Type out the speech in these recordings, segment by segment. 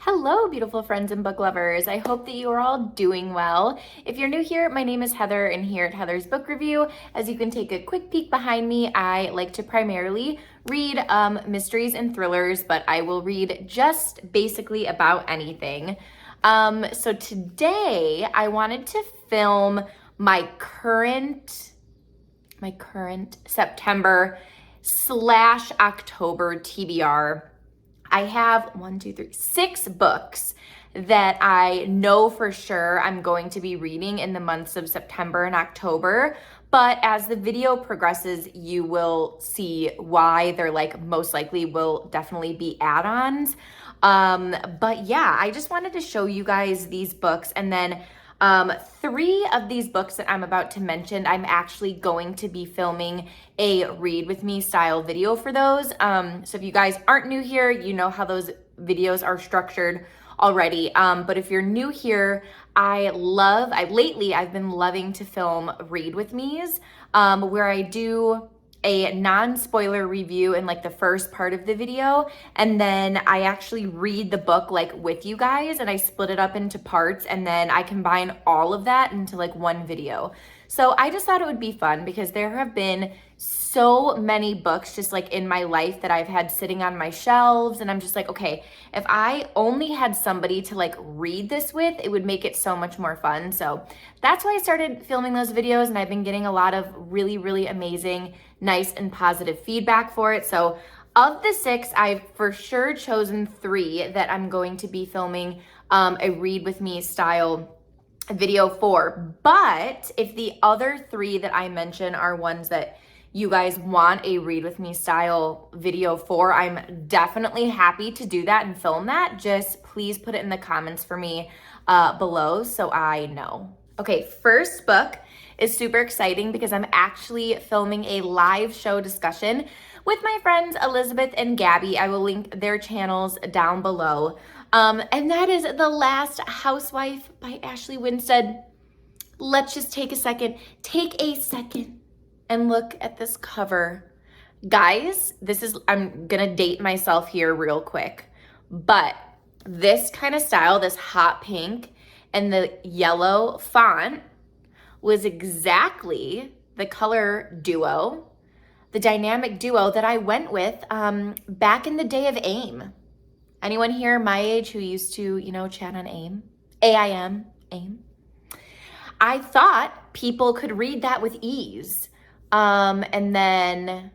Hello, beautiful friends and book lovers. I hope that you are all doing well. If you're new here, my name is Heather, and here at Heather's Book Review, as you can take a quick peek behind me, I like to primarily read mysteries and thrillers, but I will read just basically about anything. So today I wanted to film my current September / October TBR. I have 6 books that I know for sure I'm going to be reading in the months of September and October. But as the video progresses, you will see why they're most likely will definitely be add-ons. But yeah, I just wanted to show you guys these books, and then 3 of these books that I'm about to mention, I'm actually going to be filming a read with me style video for those. So if you guys aren't new here, you know how those videos are structured already. But if you're new here, lately I've been loving to film read with me's, where I do a non-spoiler review in the first part of the video, and then I actually read the book with you guys, and I split it up into parts, and then I combine all of that into one video. So I just thought it would be fun because there have been so many books just in my life that I've had sitting on my shelves, and I'm just okay, if I only had somebody to read this with, it would make it so much more fun. So that's why I started filming those videos, and I've been getting a lot of really, really amazing, nice and positive feedback for it. So of the 6, I've for sure chosen 3 that I'm going to be filming a read with me style video for. But if the other 3 that I mention are ones that you guys want a read with me style video for, I'm definitely happy to do that and film that. Just please put it in the comments for me below so I know. Okay, first book is super exciting because I'm actually filming a live show discussion with my friends Elizabeth and Gabby. I will link their channels down below. And that is The Last Housewife by Ashley Winstead. Let's just take a second and look at this cover. Guys, I'm gonna date myself here real quick, but this kind of style, this hot pink and the yellow font, was exactly the color duo, the dynamic duo that I went with back in the day of AIM. Anyone here my age who used to, chat on AIM? AIM? I thought people could read that with ease. And then,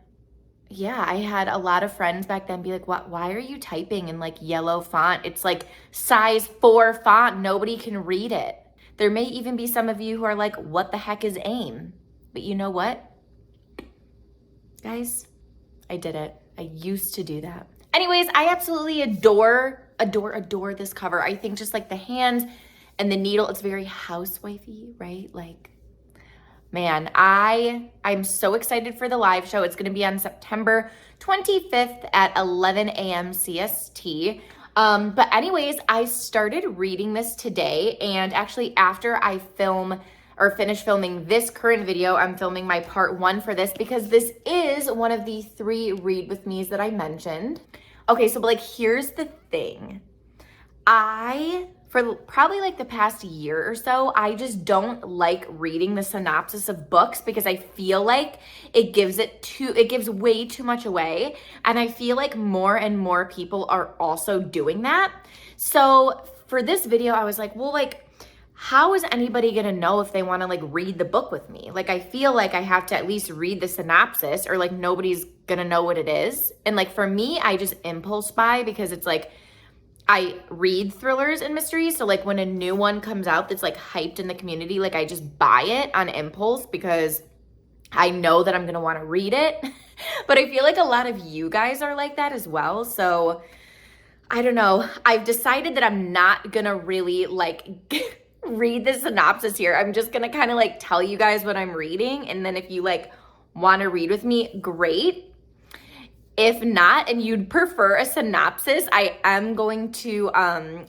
yeah, I had a lot of friends back then be like, why are you typing in yellow font? It's size 4 font. Nobody can read it. There may even be some of you who are like, what the heck is AIM? But you know what? Guys, I did it. I used to do that. Anyways, I absolutely adore this cover. I think just the hands and the needle, it's very housewifey, right? Man, I'm so excited for the live show. It's gonna be on September 25th at 11 a.m. CST. But anyways, I started reading this today, and actually after I finish filming this current video, I'm filming my part 1 for this because this is one of the 3 read with me's that I mentioned. Okay, so here's the thing. For probably the past year or so, I just don't like reading the synopsis of books because I feel it gives way too much away. And I feel more and more people are also doing that. So for this video, I was how is anybody gonna know if they wanna read the book with me? I feel I have to at least read the synopsis, or nobody's gonna know what it is. And for me, I just impulse buy because it's I read thrillers and mysteries, so when a new one comes out that's hyped in the community, I just buy it on impulse because I know that I'm gonna want to read it. But I feel a lot of you guys are like that as well. So I don't know. I've decided that I'm not gonna really read the synopsis here. I'm just gonna kind of tell you guys what I'm reading, and then if you want to read with me, great. If not, and you'd prefer a synopsis, I am going to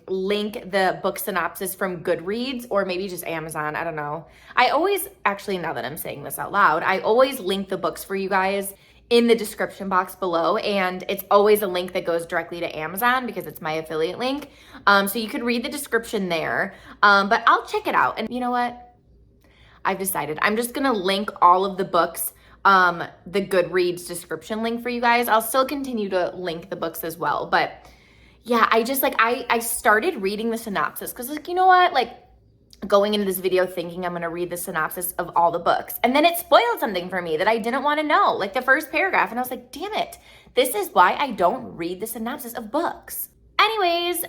link the book synopsis from Goodreads or maybe just Amazon. I don't know. Now that I'm saying this out loud, I always link the books for you guys in the description box below, and it's always a link that goes directly to Amazon because it's my affiliate link. So you could read the description there, but I'll check it out. And you know what? I've decided I'm just gonna link all of the books, the Goodreads description link for you guys. I'll still continue to link the books as well, but yeah, I just like, I started reading the synopsis because like, you know what, like going into this video thinking I'm gonna read the synopsis of all the books, and then it spoiled something for me that I didn't want to know, like the first paragraph, and I was like, damn it, this is why I don't read the synopsis of books. Anyways,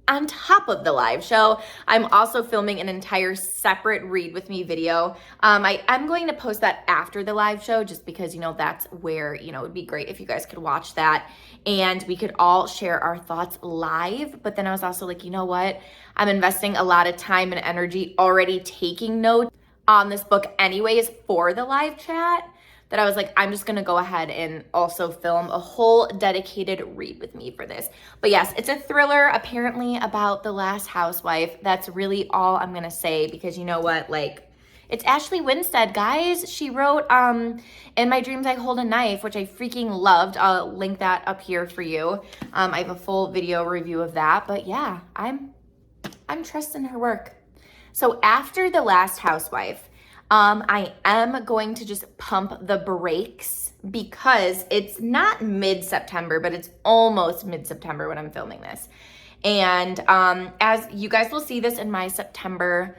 on top of the live show, I'm also filming an entire separate read with me video. I'm going to post that after the live show just because, you know, that's where, you know, it would be great if you guys could watch that and we could all share our thoughts live. But then I was also like, you know what? I'm investing a lot of time and energy already taking notes on this book anyways for the live chat, that I was like, I'm just gonna go ahead and also film a whole dedicated read with me for this. But yes, it's a thriller apparently about the Last Housewife. That's really all I'm gonna say because you know what, like, it's Ashley Winstead, guys. She wrote In My Dreams I Hold a Knife, which I freaking loved. I'll link that up here for you. I have a full video review of that, but yeah, I'm trusting her work. So after the Last Housewife, I am going to just pump the brakes because it's not mid-September, but it's almost mid-September when I'm filming this. And as you guys will see this in my September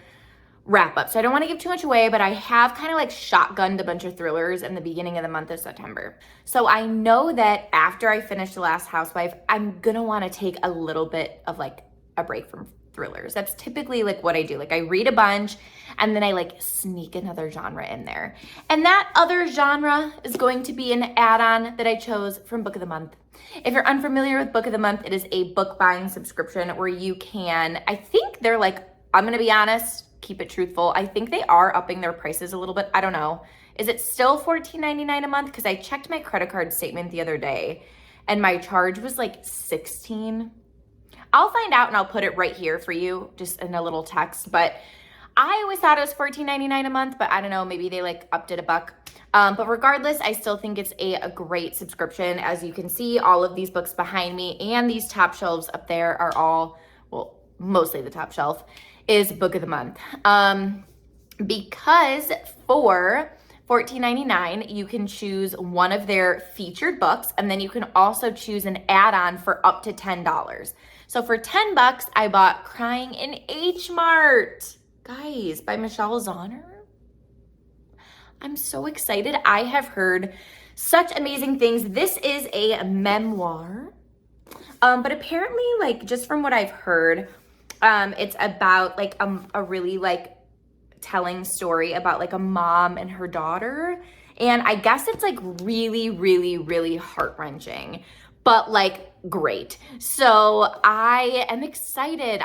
wrap up. So I don't want to give too much away, but I have kind of like shotgunned a bunch of thrillers in the beginning of the month of September. So I know that after I finish The Last Housewife, I'm going to want to take a little bit of like a break from thrillers. That's typically like what I do. Like I read a bunch and then I like sneak another genre in there. And that other genre is going to be an add-on that I chose from Book of the Month. If you're unfamiliar with Book of the Month, it is a book buying subscription where you can, I think they're like, I'm going to be honest, keep it truthful. I think they are upping their prices a little bit. I don't know. Is it still $14.99 a month? Because I checked my credit card statement the other day and my charge was like $16. I'll find out and I'll put it right here for you, just in a little text. But I always thought it was $14.99 a month, but I don't know, maybe they like upped it a buck. But regardless, I still think it's a great subscription. As you can see, all of these books behind me and these top shelves up there are all, well, mostly the top shelf is Book of the Month. Because for $14.99, you can choose one of their featured books, and then you can also choose an add-on for up to $10. So for $10, I bought Crying in H Mart, guys, by Michelle Zauner. I'm so excited. I have heard such amazing things. This is a memoir, but apparently, like, just from what I've heard, it's about like a really like telling story about like a mom and her daughter. And I guess it's like really, really, really heart-wrenching, but like great. So I am excited.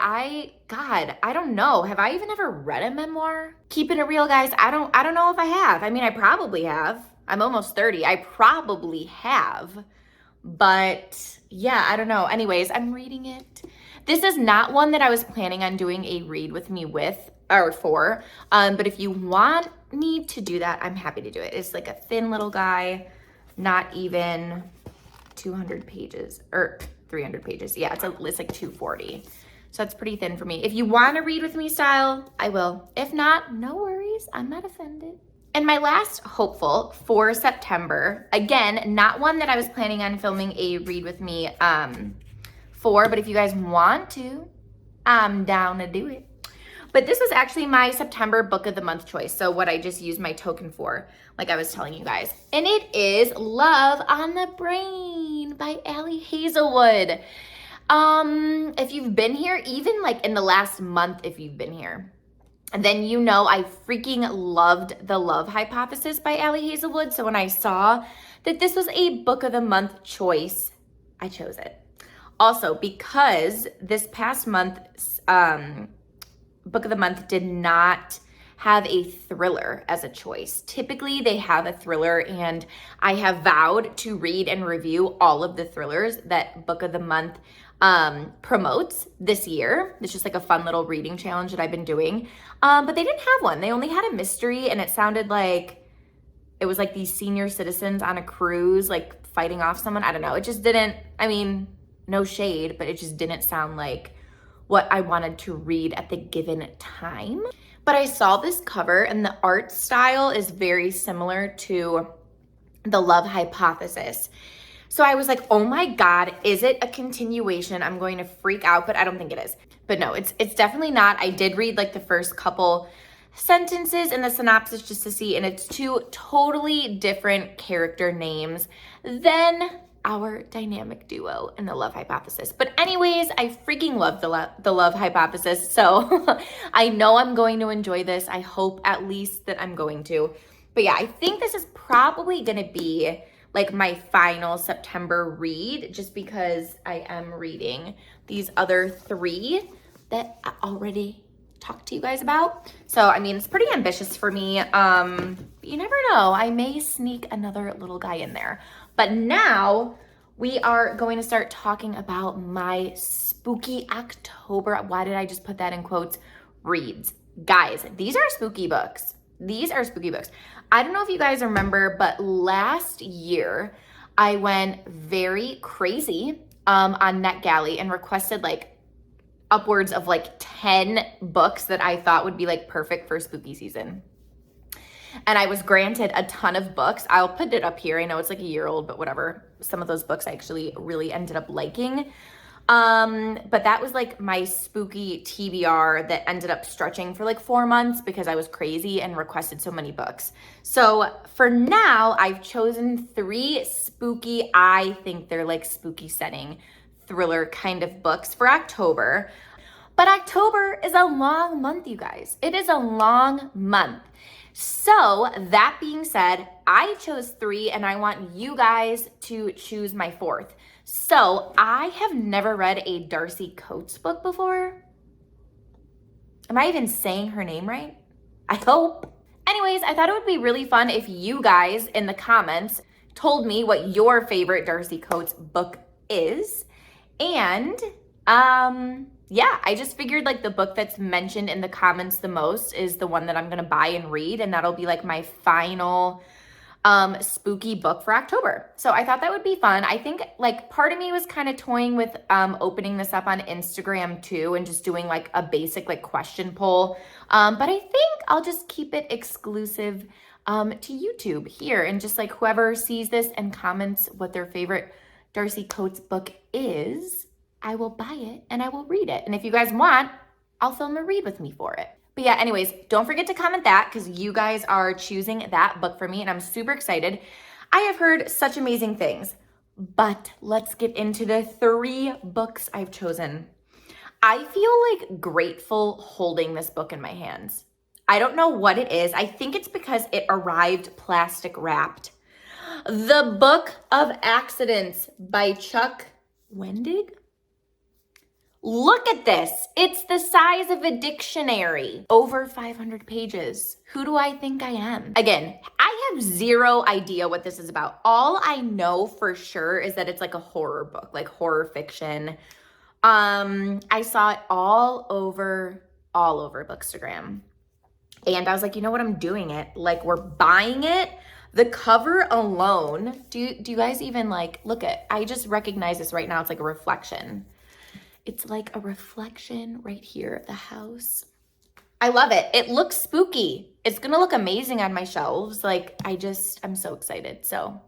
God, I don't know. Have I even ever read a memoir? Keeping it real, guys. I don't know if I have. I mean, I probably have. I'm almost 30. I probably have, but yeah, I don't know. Anyways, I'm reading it. This is not one that I was planning on doing a read with me with or for, but if you want me to do that, I'm happy to do it. It's like a thin little guy, not even 200 pages or 300 pages. Yeah, it's like 240. So that's pretty thin for me. If you want to read with me style, I will. If not, no worries. I'm not offended. And my last hopeful for September, again, not one that I was planning on filming a read with me for, but if you guys want to, I'm down to do it. But this was actually my September Book of the Month choice. So what I just used my token for, like I was telling you guys. And it is Love on the Brain by Ali Hazelwood. If you've been here, even like in the last month, if you've been here, and then you know I freaking loved The Love Hypothesis by Ali Hazelwood. So when I saw that this was a Book of the Month choice, I chose it. Also, because this past month's Book of the Month did not have a thriller as a choice. Typically, they have a thriller, and I have vowed to read and review all of the thrillers that Book of the Month promotes this year. It's just like a fun little reading challenge that I've been doing. But they didn't have one. They only had a mystery, and it sounded like it was like these senior citizens on a cruise, like fighting off someone. I don't know. It just didn't, I mean, no shade, but it just didn't sound like what I wanted to read at the given time. But I saw this cover and the art style is very similar to The Love Hypothesis. So I was like, oh my God, is it a continuation? I'm going to freak out, but I don't think it is. But no, it's definitely not. I did read like the first couple sentences in the synopsis just to see, and it's two totally different character names than our dynamic duo in The Love Hypothesis. But anyways, I freaking love the Love Hypothesis. So I know I'm going to enjoy this. I hope at least that I'm going to. But yeah, I think this is probably going to be like my final September read, just because I am reading these other three that I already talked to you guys about. So, I mean, it's pretty ambitious for me. But you never know. I may sneak another little guy in there. But now we are going to start talking about my spooky October. Why did I just put that in quotes? Reads. Guys, these are spooky books. These are spooky books. I don't know if you guys remember, but last year I went very crazy on NetGalley and requested like upwards of like 10 books that I thought would be like perfect for spooky season. And I was granted a ton of books. I'll put it up here. I know it's like a year old, but whatever. Some of those books I actually really ended up liking. But that was like my spooky TBR that ended up stretching for like 4 months because I was crazy and requested so many books. So for now, I've chosen 3 spooky, I think they're like spooky setting thriller kind of books for October. But October is a long month, you guys. It is a long month. So that being said, I chose 3 and I want you guys to choose my 4th. So I have never read a Darcy Coates book before. Am I even saying her name right? I hope. Anyways, I thought it would be really fun if you guys in the comments told me what your favorite Darcy Coates book is. And yeah, I just figured like the book that's mentioned in the comments the most is the one that I'm gonna buy and read, and that'll be like my final spooky book for October. So I thought that would be fun. I think like part of me was kind of toying with opening this up on Instagram too and just doing like a basic like question poll. But I think I'll just keep it exclusive to YouTube here, and just like whoever sees this and comments what their favorite Darcy Coates book is, I will buy it and I will read it. And if you guys want, I'll film a read with me for it. But yeah, anyways, don't forget to comment that because you guys are choosing that book for me and I'm super excited. I have heard such amazing things, but let's get into the 3 books I've chosen. I feel like grateful holding this book in my hands. I don't know what it is. I think it's because it arrived plastic wrapped. The Book of Accidents by Chuck Wendig. Look at this. It's the size of a dictionary. Over 500 pages. Who do I think I am? Again, I have zero idea what this is about. All I know for sure is that it's like a horror book, like horror fiction. I saw it all over Bookstagram. And I was like, you know what? I'm doing it. Like, we're buying it. The cover alone, do you guys even like, look at, I just recognize this right now. It's like a reflection. It's like a reflection right here of the house. I love it. It looks spooky. It's gonna look amazing on my shelves. Like, I'm so excited. So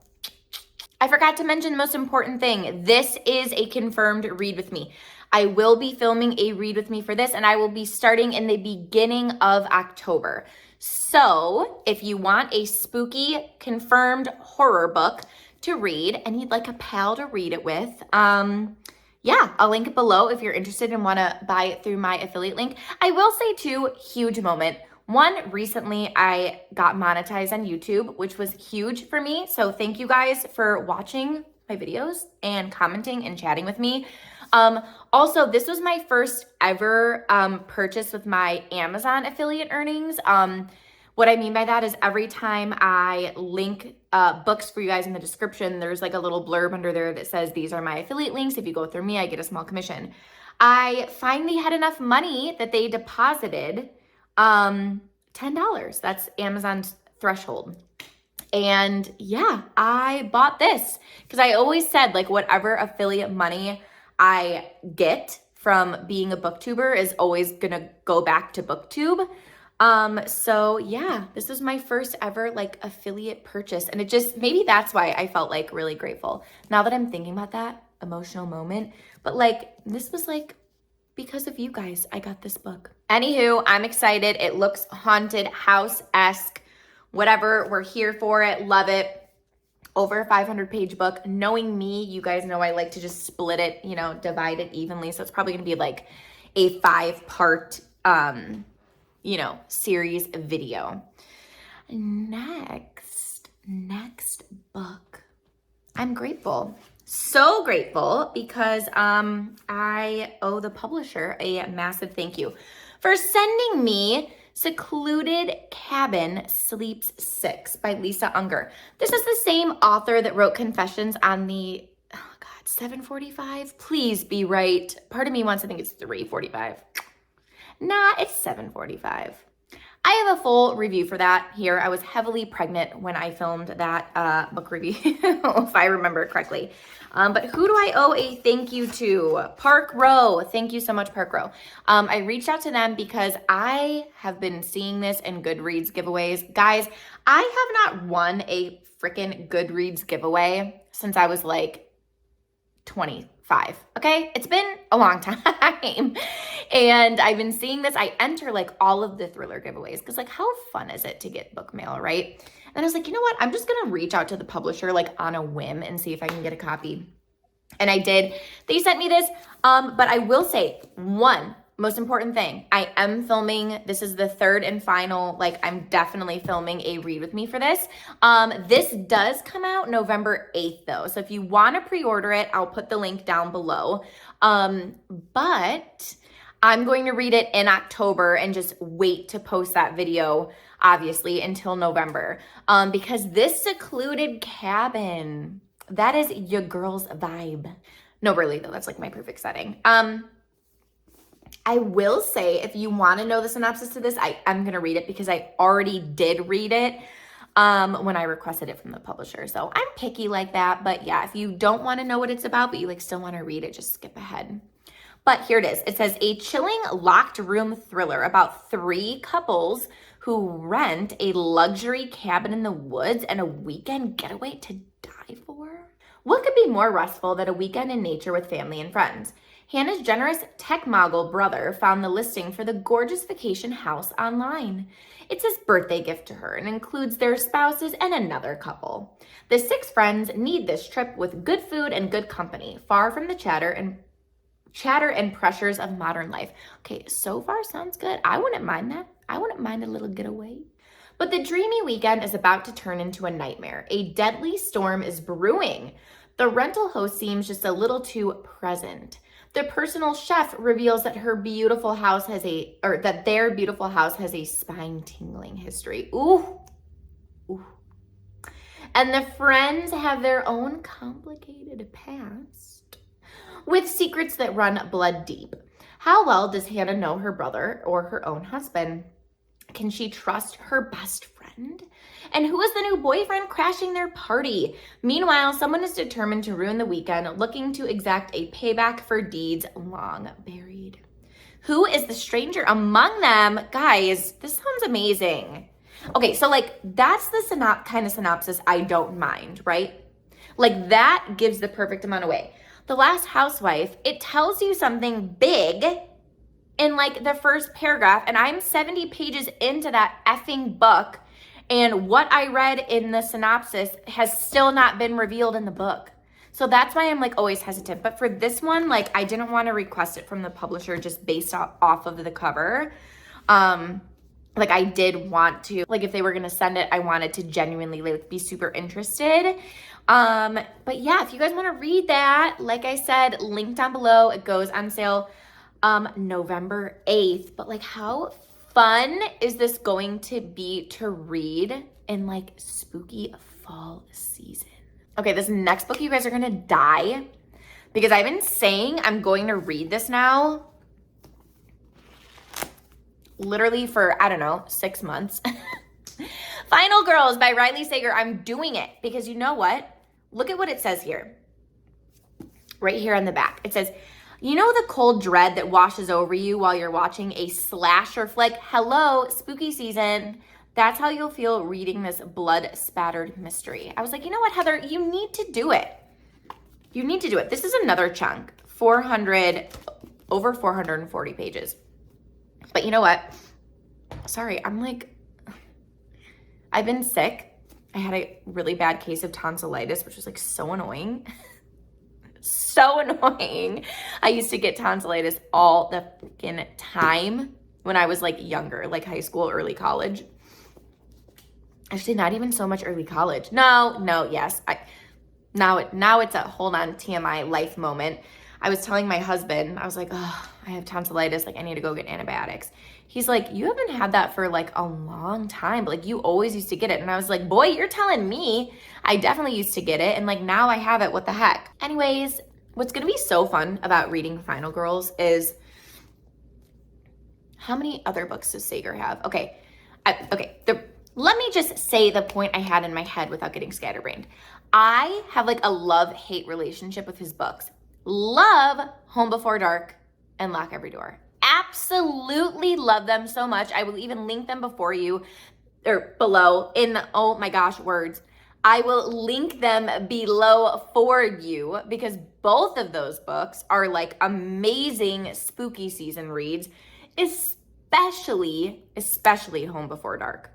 I forgot to mention the most important thing. This is a confirmed read with me. I will be filming a read with me for this, and I will be starting in the beginning of October. So if you want a spooky confirmed horror book to read and you'd like a pal to read it with, yeah, I'll link it below if you're interested and want to buy it through my affiliate link. I will say too, huge moment. One, recently I got monetized on YouTube, which was huge for me. So thank you guys for watching my videos and commenting and chatting with me. Also, this was my first ever purchase with my Amazon affiliate earnings. What I mean by that is every time I link books for you guys in the description, there's like a little blurb under there that says these are my affiliate links. If you go through me, I get a small commission. I finally had enough money that they deposited $10. That's Amazon's threshold. And yeah, I bought this because I always said like whatever affiliate money I get from being a booktuber is always gonna go back to booktube. So yeah, this was my first ever like affiliate purchase, and it just, maybe that's why I felt like really grateful now that I'm thinking about that emotional moment. But like, this was like because of you guys, I got this book. Anywho, I'm excited. It looks haunted house-esque. Whatever, we're here for it. Love it. Over a 500-page book. Knowing me, you guys know I like to just split it, you know, divide it evenly. So it's probably going to be like a 5-part, you know, series video. Next book. I'm grateful. So grateful because I owe the publisher a massive thank you for sending me Secluded Cabin Sleeps 6 by Lisa Unger. This is the same author that wrote Confessions on the, oh God, 745? Please be right. Part of me wants to think it's 345. Nah, it's 745. I have a full review for that here. I was heavily pregnant when I filmed that book review, if I remember correctly. But who do I owe a thank you to? Park Row. Thank you so much, Park Row. I reached out to them because I have been seeing this in Goodreads giveaways. Guys, I have not won a freaking Goodreads giveaway since I was like 25. Okay, it's been a long time. And I've been seeing this. I enter like all of the thriller giveaways because like how fun is it to get book mail, right? And I was like, you know what? I'm just gonna reach out to the publisher like on a whim and see if I can get a copy. And I did. They sent me this. But I will say one most important thing, I am filming, this is the third and final, like I'm definitely filming a read with me for this. This does come out November 8th though. So if you want to pre-order it, I'll put the link down below. But I'm going to read it in October and just wait to post that video, obviously, until November. Because this Secluded Cabin, that is your girl's vibe. No, really though, that's like my perfect setting. I will say, if you want to know the synopsis to this, I am going to read it because I already did read it when I requested it from the publisher. So I'm picky like that. But yeah, if you don't want to know what it's about, but you like still want to read it, just skip ahead. But here it is. It says, a chilling locked room thriller about 3 couples who rent a luxury cabin in the woods and a weekend getaway to die for. What could be more restful than a weekend in nature with family and friends? Hannah's generous tech mogul brother found the listing for the gorgeous vacation house online. It's his birthday gift to her and includes their spouses and another couple. The 6 friends need this trip with good food and good company, far from the chatter and pressures of modern life. Okay, so far sounds good. I wouldn't mind that. I wouldn't mind a little getaway. But the dreamy weekend is about to turn into a nightmare. A deadly storm is brewing. The rental host seems just a little too present. The personal chef reveals that their beautiful house has a spine-tingling history. Ooh. And the friends have their own complicated past with secrets that run blood deep. How well does Hannah know her brother or her own husband? Can she trust her best friend? And who is the new boyfriend crashing their party? Meanwhile, someone is determined to ruin the weekend, looking to exact a payback for deeds long buried. Who is the stranger among them? Guys, this sounds amazing. Okay, so like that's the kind of synopsis I don't mind, right? Like that gives the perfect amount away. The Last Housewife, it tells you something big in like the first paragraph, and I'm 70 pages into that effing book, and what I read in the synopsis has still not been revealed in the book. So that's why I'm like always hesitant. But for this one, like I didn't want to request it from the publisher just based off of the cover. Like I did want to, like if they were gonna send it, I wanted to genuinely like be super interested. But yeah, if you guys want to read that, like I said, link down below. It goes on sale November 8th. But like how fun is this going to be to read in like spooky fall season? Okay, this next book, you guys are gonna die because I've been saying I'm going to read this now literally for, I don't know, 6 months. Final Girls by Riley Sager. I'm doing it because you know what? Look at what it says here. Right here on the back. It says, you know the cold dread that washes over you while you're watching a slasher flick? Hello, spooky season. That's how you'll feel reading this blood-spattered mystery. I was like, you know what, Heather? You need to do it. You need to do it. This is another chunk. Over 440 pages. But you know what? Sorry, I've been sick. I had a really bad case of tonsillitis, which was like so annoying. So annoying. I used to get tonsillitis all the freaking time when I was like younger, like high school, early college. Actually, not even so much early college. Yes. Now it's a hold on TMI life moment. I was telling my husband, I was like, oh, I have tonsillitis. Like I need to go get antibiotics. He's like, you haven't had that for like a long time, but like you always used to get it. And I was like, boy, you're telling me. I definitely used to get it. And like now I have it. What the heck? Anyways, what's going to be so fun about reading Final Girls is how many other books does Sager have? Okay. Let me just say the point I had in my head without getting scatterbrained. I have like a love-hate relationship with his books. Love Home Before Dark and Lock Every Door. Absolutely love them so much. I will even link them below in the, oh my gosh, words. I will link them below for you because both of those books are like amazing spooky season reads, especially Home Before Dark.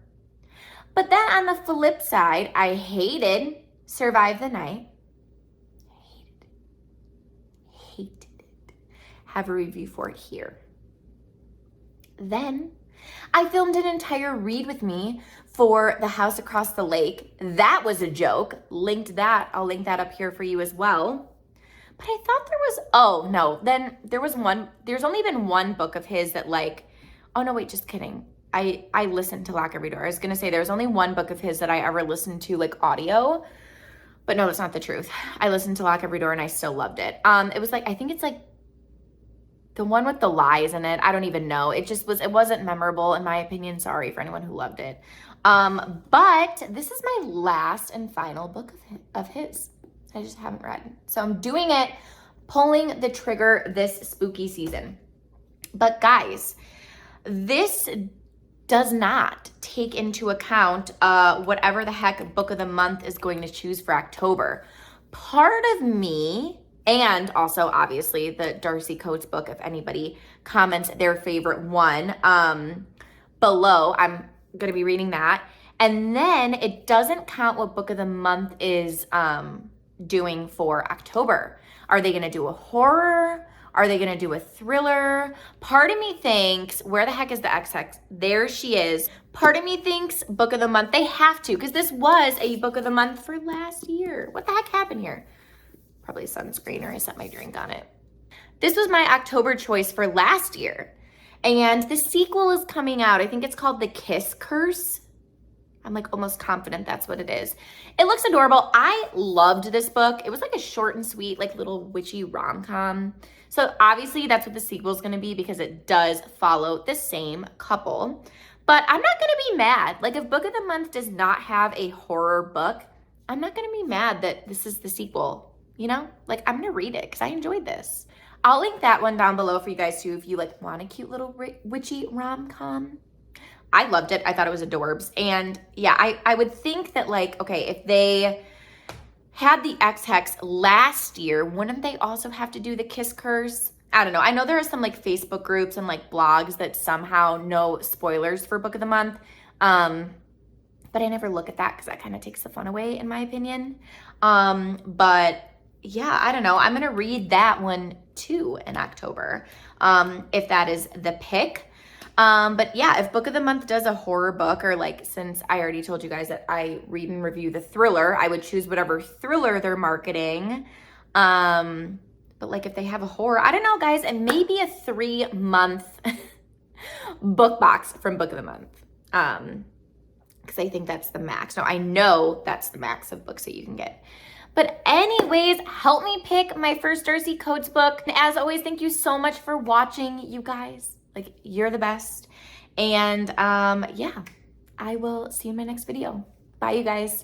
But then on the flip side, I hated Survive the Night. Hated it. Have a review for it here. Then I filmed an entire read with me for The House Across the Lake. That was a joke. Linked that. I'll link that up here for you as well. But I thought there's only been one book of his that like, oh no, wait, just kidding. I listened to Lock Every Door. I was going to say there's only one book of his that I ever listened to like audio, but no, that's not the truth. I listened to Lock Every Door and I still loved it. It was like, I think it's like the one with the lies in it. I don't even know. It wasn't memorable in my opinion. Sorry for anyone who loved it. But this is my last and final book of his. I just haven't read. So I'm doing it, pulling the trigger this spooky season. But guys, this does not take into account whatever the heck book of the month is going to choose for October. Part of me, and also obviously the Darcy Coates book, if anybody comments their favorite one below, I'm going to be reading that. And then it doesn't count what book of the month is doing for October. Are they going to do a horror? Are they going to do a thriller? Part of me thinks, where the heck is the XX? There she is. Part of me thinks book of the month. They have to, because this was a book of the month for last year. What the heck happened here? Probably sunscreen, or I set my drink on it. This was my October choice for last year. And the sequel is coming out. I think it's called The Kiss Curse. I'm like almost confident that's what it is. It looks adorable. I loved this book. It was like a short and sweet, like little witchy rom-com. So obviously that's what the sequel is going to be because it does follow the same couple. But I'm not going to be mad. Like if book of the month does not have a horror book, I'm not going to be mad that this is the sequel. You know, like I'm going to read it because I enjoyed this. I'll link that one down below for you guys too if you like want a cute little witchy rom-com. I loved it. I thought it was adorbs. And yeah, I would think that like, okay, if they had the X-Hex last year, wouldn't they also have to do the Kiss Curse? I don't know. I know there are some like Facebook groups and like blogs that somehow know spoilers for book of the month. But I never look at that because that kind of takes the fun away in my opinion. But yeah, I don't know. I'm going to read that one too in October. If that is the pick. But yeah, if book of the month does a horror book, or like, since I already told you guys that I read and review the thriller, I would choose whatever thriller they're marketing. But like if they have a horror, I don't know guys, and maybe a 3-month book box from book of the month. Cause I think that's the max. No, I know that's the max of books that you can get. But anyways, help me pick my first Darcy Coates book. And as always, thank you so much for watching, you guys. Like, you're the best. And yeah, I will see you in my next video. Bye, you guys.